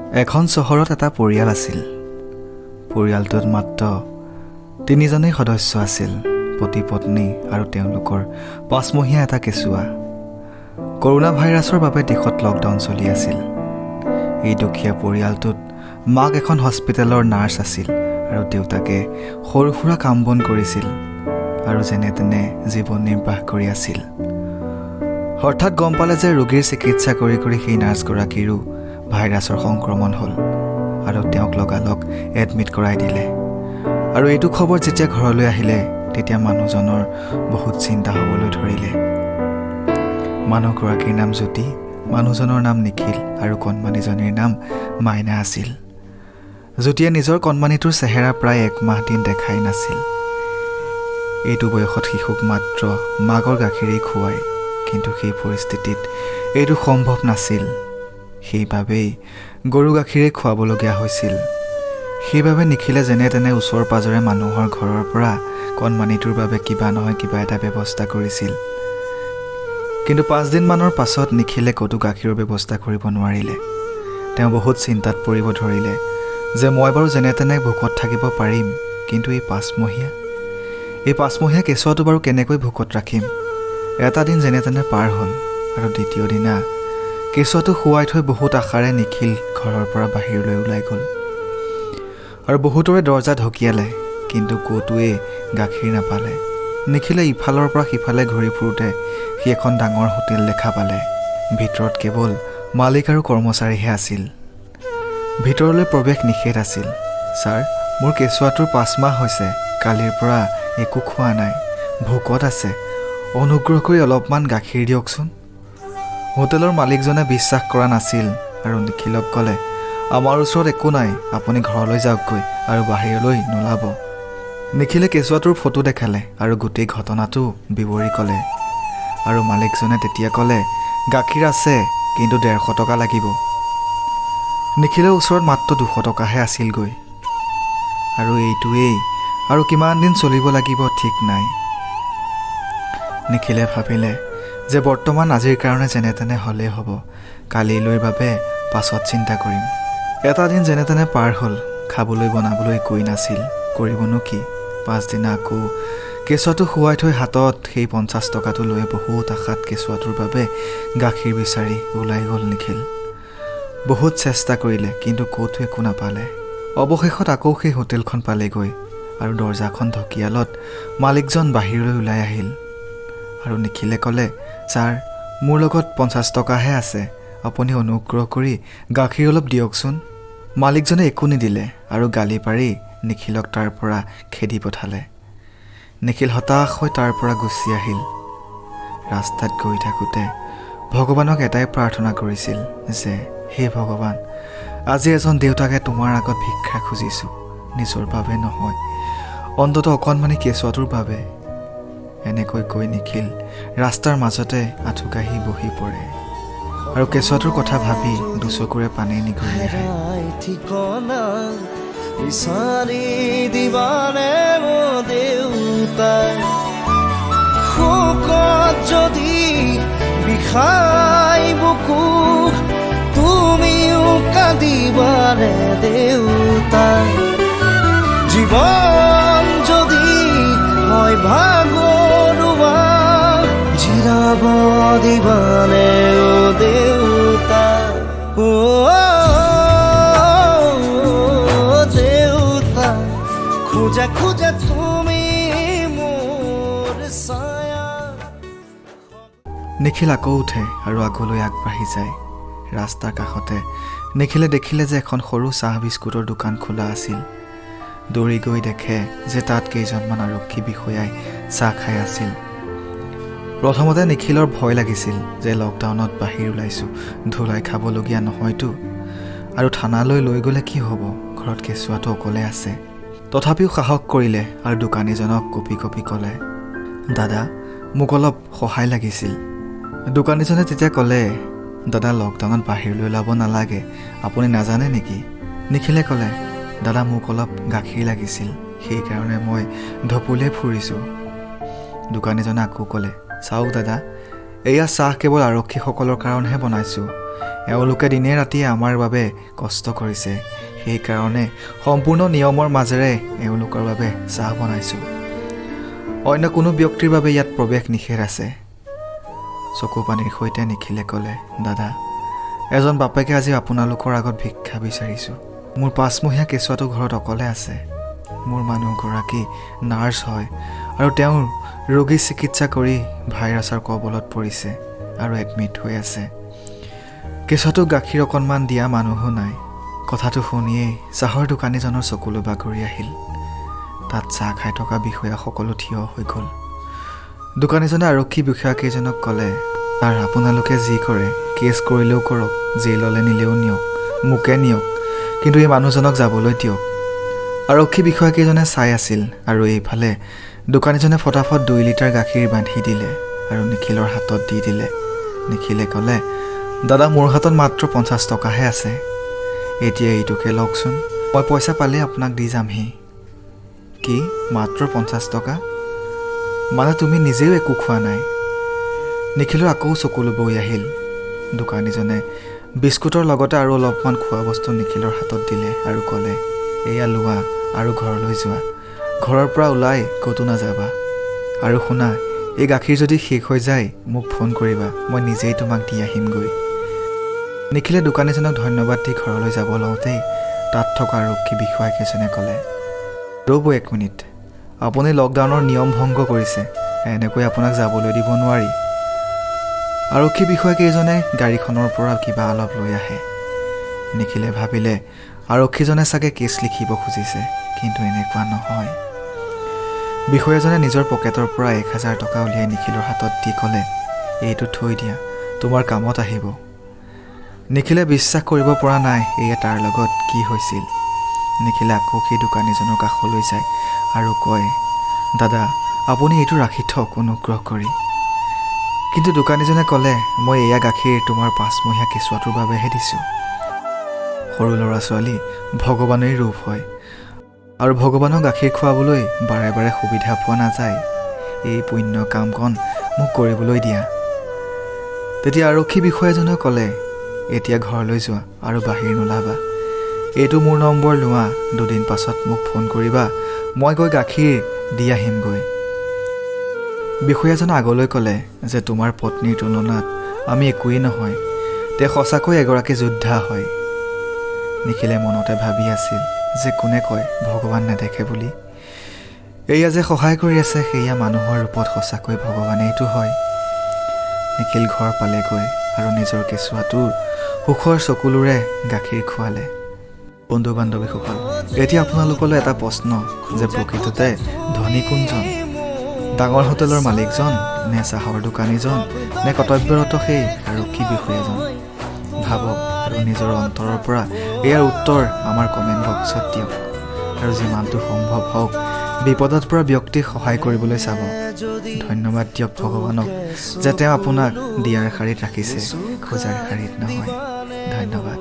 এখন চহৰত এটা পৰিয়াল আছিল। পৰিয়ালটোত মাত্ৰ 3জনেই সদস্য আছিল, পতি পত্নী আৰু তেওঁলোকৰ 5মহীয়া এটা কেঁচুৱা। কৰোনা ভাইৰাছৰ বাবে দেশত লকডাউন চলি আছিল। এই দুখীয়া পৰিয়ালটোত মাক এখন হস্পিটেলৰ নাৰ্ছ আছিল আৰু দেউতাকে সৰু সুৰা কাম বন কৰিছিল আৰু যেনে তেনে জীৱন নিৰ্বাহ কৰি আছিল। হঠাৎ গম পালে যে ৰোগীৰ চিকিৎসা কৰি সেই নাৰ্ছগৰাকীৰো ভাইৰাছৰ সংক্ৰমণ হ'ল আৰু তেওঁক লগালগ এডমিট কৰাই দিলে। আৰু এইটো খবৰ যেতিয়া ঘৰলৈ আহিলে তেতিয়া মানুহজনৰ বহুত চিন্তা হ'বলৈ ধৰিলে। মানুহগৰাকীৰ নাম জ্যোতি, মানুহজনৰ নাম নিখিল আৰু কণমানিজনীৰ নাম মাইনা আছিল। জ্যোতিয়ে নিজৰ কণমানিটোৰ চেহেৰা প্ৰায় 1 মাহ দিন দেখাই নাছিল। এইটো বয়সত শিশুক মাত্ৰ মাকৰ গাখীৰেই খুৱায়, কিন্তু সেই পৰিস্থিতিত এইটো সম্ভৱ নাছিল। সেইবাবেই গৰু গাখীৰেই খুৱাবলগীয়া হৈছিল। সেইবাবে নিখিলে যেনে তেনে ওচৰ পাজৰে মানুহৰ ঘৰৰ পৰা কণমানিটোৰ বাবে কিবা নহয় কিবা এটা ব্যৱস্থা কৰিছিল। কিন্তু 5 দিনমানৰ পাছত নিখিলে ক'তো গাখীৰৰ ব্যৱস্থা কৰিব নোৱাৰিলে। তেওঁ বহুত চিন্তাত পৰিব ধৰিলে যে মই বাৰু যেনে তেনে ভোকত থাকিব পাৰিম, কিন্তু এই 5মহীয়া কেঁচুৱাটো বাৰু কেনেকৈ ভোকত ৰাখিম। এটা দিন যেনে তেনে পাৰ হ'ল আৰু দ্বিতীয় দিনা কেঁচুৱাটো শুৱাই থৈ বহুত আশাৰে নিখিল ঘৰৰ পৰা বাহিৰলৈ ওলাই গ'ল আৰু বহুতৰে দৰজা ঢকিয়ালে, কিন্তু ক'তোৱে গাখীৰ নাপালে। নিখিলে ইফালৰ পৰা সিফালে ঘূৰি ফুৰোঁতে সি এখন ডাঙৰ হোটেল দেখা পালে। ভিতৰত কেৱল মালিক আৰু কৰ্মচাৰীহে আছিল। ভিতৰলৈ প্ৰৱেশ নিষেধ আছিল। ছাৰ, মোৰ কেঁচুৱাটোৰ 5 মাহ হৈছে, কালিৰ পৰা একো খোৱা নাই, ভোকত আছে, অনুগ্ৰহ কৰি অলপমান গাখীৰ দিয়কচোন। হোটেলৰ মালিকজনে বিশ্বাস কৰা নাছিল আৰু নিখিলক ক'লে, আমাৰ ওচৰত একো নাই, আপুনি ঘৰলৈ যাওকগৈ আৰু বাহিৰলৈ নোলাব। নিখিলে কেঁচুৱাটোৰ ফটো দেখালে আৰু গোটেই ঘটনাটো বিৱৰি ক'লে আৰু মালিকজনে তেতিয়া ক'লে, গাখীৰ আছে, কিন্তু 150 টকা লাগিব। নিখিলৰ ওচৰত মাত্ৰ 200 টকাহে আছিলগৈ। আৰু এইটোৱেই আৰু কিমান দিন চলিব লাগিব ঠিক নাই। নিখিলে ভাবিলে যে বৰ্তমান আজিৰ কাৰণে যেনে তেনে হ'লেই হ'ব, কালিলৈৰ বাবে পাছত চিন্তা কৰিম। এটা দিন যেনে তেনে পাৰ হ'ল, খাবলৈ বনাবলৈ একোৱেই নাছিল, কৰিবনো কি। 5 দিনা আকৌ কেঁচুৱাটো শুৱাই থৈ হাতত সেই 50 টকাটো লৈ বহুত আশাত কেঁচুৱাটোৰ বাবে গাখীৰ বিচাৰি ওলাই গ'ল নিখিল। বহুত চেষ্টা কৰিলে, কিন্তু ক'তো একো নাপালে। অৱশেষত আকৌ সেই হোটেলখন পালেগৈ আৰু দৰজাখন ঢকিয়ালত মালিকজন বাহিৰলৈ ওলাই আহিল আৰু নিখিলে ক'লে, ছাৰ, মোৰ লগত 50 টকাহে আছে, আপুনি অনুগ্ৰহ কৰি গাখীৰ অলপ দিয়কচোন। মালিকজনে একো নিদিলে আৰু গালি পাৰি নিখিলক তাৰ পৰা খেদি পঠালে। নিখিল হতাশ হৈ তাৰ পৰা গুচি আহিল। ৰাস্তাত গৈ থাকোঁতে ভগৱানক এটাই প্ৰাৰ্থনা কৰিছিল যে, হে ভগৱান, আজি এজন দেউতাকে তোমাৰ আগত ভিক্ষা খুজিছোঁ, নিজৰ বাবে নহয়, অন্ততঃ অকণমানি কেঁচুৱাটোৰ বাবে। এনেকৈ কৈ নিখিল ৰাস্তাৰ মাজতে আঁঠুকাঢ়ি বহি পৰে আৰু কেঁচুৱাটোৰ কথা ভাবি দুচকুৰে পানী নিগৰি আহে। বিচাৰি দিবানে মোৰ দেউতাই, শোকত যদি বিষাই বুকু, তুমিও কান্দিবানে দেউতাই, জীৱন যদি হয় ভাগৰুৱা, জিৰাব দিবানে অ দেউতা, অ দেউতা, খোজা খোজা তুমি মোৰ ছায়া। নিখিল আকৌ উঠে আৰু আগলৈ আগবাঢ়ি যায়। ৰাস্তাৰ কাষতে নিখিলে দেখিলে যে এখন সৰু চাহ বিস্কুটৰ দোকান খোলা আছিল। দৌৰি গৈ দেখে যে তাত কেইজনমান আৰক্ষী বিষয়াই চাহ খাই আছিল। প্ৰথমতে নিখিলৰ ভয় লাগিছিল যে লকডাউনত বাহিৰ ওলাইছোঁ, ধুলাই খাবলগীয়া নহয়তো, আৰু থানালৈ লৈ গ'লে কি হ'ব, ঘৰত কেঁচুৱাটো অকলে আছে। তথাপিও সাহস কৰিলে আৰু দোকানীজনক কঁপি কঁপি ক'লে, দাদা, মোক অলপ সহায় লাগিছিল। দোকানীজনে তেতিয়া ক'লে, দাদা, লকডাউনত বাহিৰলৈ ওলাব নালাগে, আপুনি নাজানে নেকি? নিখিলে ক'লে, দাদা, মোক অলপ গাখীৰ লাগিছিল, সেইকাৰণে মই ঢপলিয়াই ফুৰিছোঁ। দোকানীজনে আকৌ ক'লে, চাওক দাদা, এয়া চাহ কেৱল আৰক্ষীসকলৰ কাৰণেহে বনাইছোঁ। এওঁলোকে দিনে ৰাতিয়ে আমাৰ বাবে কষ্ট কৰিছে, সেইকাৰণে সম্পূৰ্ণ নিয়মৰ মাজেৰে এওঁলোকৰ বাবে চাহ বনাইছোঁ। অন্য কোনো ব্যক্তিৰ বাবে ইয়াত প্ৰৱেশ নিষেধ আছে। চকু পানীৰ সৈতে নিখিলে ক'লে, দাদা, এজন বাপেকে আজি আপোনালোকৰ আগত ভিক্ষা বিচাৰিছোঁ। মোৰ 5 মহীয়া কেঁচুৱাটো ঘৰত অকলে আছে। মোৰ মানুহগৰাকী নাৰ্ছ হয় আৰু তেওঁৰ ৰোগী চিকিৎসা কৰি ভাইৰাছৰ কবলত পৰিছে আৰু এডমিট হৈ আছে। কেঁচুৱাটোক গাখীৰ অকণমান দিয়া মানুহো নাই। কথাটো শুনিয়েই চাহৰ দোকানীজনৰ চকুলো বাগৰি আহিল। তাত চাহ খাই থকা বিষয়া সকলো থিয় হৈ গ'ল। দোকানীজনে আৰক্ষী বিষয়াকেইজনক ক'লে, তাৰ আপোনালোকে যি কৰে, কেছ কৰিলেও কৰক, জেইললৈ নিলেও নিয়ক, মোকে নিয়ক, কিন্তু এই মানুহজনক যাবলৈ দিয়ক। আৰক্ষী বিষয়াকেইজনে চাই আছিল আৰু এইফালে দোকানীজনে ফটাফট 2 লিটাৰ গাখীৰ বান্ধি দিলে আৰু নিখিলৰ হাতত দি দিলে। নিখিলে ক'লে, দাদা, মোৰ হাতত মাত্ৰ 50 টকাহে আছে। এতিয়া এইটোকে লওকচোন, মই পইচা পালে আপোনাক দি যামহি। কি, মাত্ৰ 50 টকা? মানে তুমি নিজেও একো খোৱা নাই? নিখিলৰ আকৌ চকুলো বৈ আহিল। দোকানীজনে বিস্কুটৰ লগতে আৰু অলপমান খোৱা বস্তু নিখিলৰ হাতত দিলে আৰু ক'লে, এয়া লোৱা আৰু ঘৰলৈ যোৱা। ঘৰৰ পৰা ওলাই ক'তো নাযাবা। আৰু শুনা, এই গাখীৰ যদি শেষ হৈ যায় মোক ফোন কৰিবা, মই নিজেই তোমাক দি আহিমগৈ। নিখিলে দোকানীজনক ধন্যবাদ দি ঘৰলৈ যাব লওঁতেই তাত থকা আৰক্ষী বিষয়াকেইজনে ক'লে, ৰ'ব 1 মিনিট, আপুনি লকডাউনৰ নিয়ম ভংগ কৰিছে, এনেকৈ আপোনাক যাবলৈ দিব নোৱাৰি। আৰক্ষী বিষয়াকেইজনে গাড়ীখনৰ পৰা কিবা অলপ লৈ আহে। নিখিলে ভাবিলে আৰক্ষীজনে চাগে কেছ লিখিব খুজিছে, কিন্তু এনেকুৱা নহয়। বিষয়াজনে নিজৰ পকেটৰ পৰা 1000 টকা উলিয়াই নিখিলৰ হাতত দি ক'লে, এইটো থৈ দিয়া, তোমাৰ কামত আহিব। নিখিলে বিশ্বাস কৰিব পৰা নাই এয়া তাৰ লগত কি হৈছিল। নিখিলে আকৌ সেই দোকানীজনৰ কাষলৈ যায় আৰু কয়, দাদা, আপুনি এইটো ৰাখি থওক অনুগ্ৰহ কৰি। কিন্তু দোকানীজনে ক'লে, মই এয়া গাখীৰ তোমাৰ 5 মহীয়া কেঁচুৱাটোৰ বাবেহে দিছোঁ। সৰু ল'ৰা ছোৱালী ভগৱানেই ৰূপ হয় আৰু ভগৱানক গাখীৰ খুৱাবলৈ বাৰে বাৰে সুবিধা পোৱা নাযায়। এই পুণ্য কামকণ মোক কৰিবলৈ দিয়া। তেতিয়া আৰক্ষী বিষয়াজনে ক'লে, এতিয়া ঘৰলৈ যোৱা আৰু বাহিৰ নোলাবা। এইটো মোৰ নম্বৰ লোৱা, 2 দিন পাছত মোক ফোন কৰিবা, মই গৈ গাখীৰ দি আহিমগৈ। বিষয়াজনে আগলৈ ক'লে যে তোমাৰ পত্নীৰ তুলনাত আমি একোৱেই নহয়, তেওঁ সঁচাকৈ এগৰাকী যোদ্ধা হয়। নিখিলে মনতে ভাবি আছিল যে কোনে কয় ভগৱান নেদেখে বুলি। এয়া যে সহায় কৰি আছে সেয়া মানুহৰ ৰূপত সঁচাকৈ ভগৱানেইটো হয়। নিখিল ঘৰ পালেগৈ আৰু নিজৰ কেঁচুৱাটোৰ সুখৰ চকুলোৰে গাখীৰ খোৱালে। বন্ধু বান্ধৱীসকল, এতিয়া আপোনালোকলৈ এটা প্ৰশ্ন যে প্ৰকৃততে ধনী কোনজন? ডাঙৰ হোটেলৰ মালিকজন, নে চাহৰ দোকানীজন, নে কৰ্তব্যৰত সেই আৰক্ষী বিষয়াজন? ভাবক আৰু নিজৰ অন্তৰৰ পৰা ইয়াৰ উত্তৰ আমাৰ কমেণ্ট বক্সত দিয়ক। আৰু যিমানটো সম্ভৱ হওক বিপদত পৰা ব্যক্তিক সহায় কৰিবলৈ চাব। ধন্যবাদ দিয়ক ভগৱানক যে তেওঁ আপোনাক দিয়াৰ শাৰীত ৰাখিছে, খোজাৰ শাৰীত নহয়। ধন্যবাদ।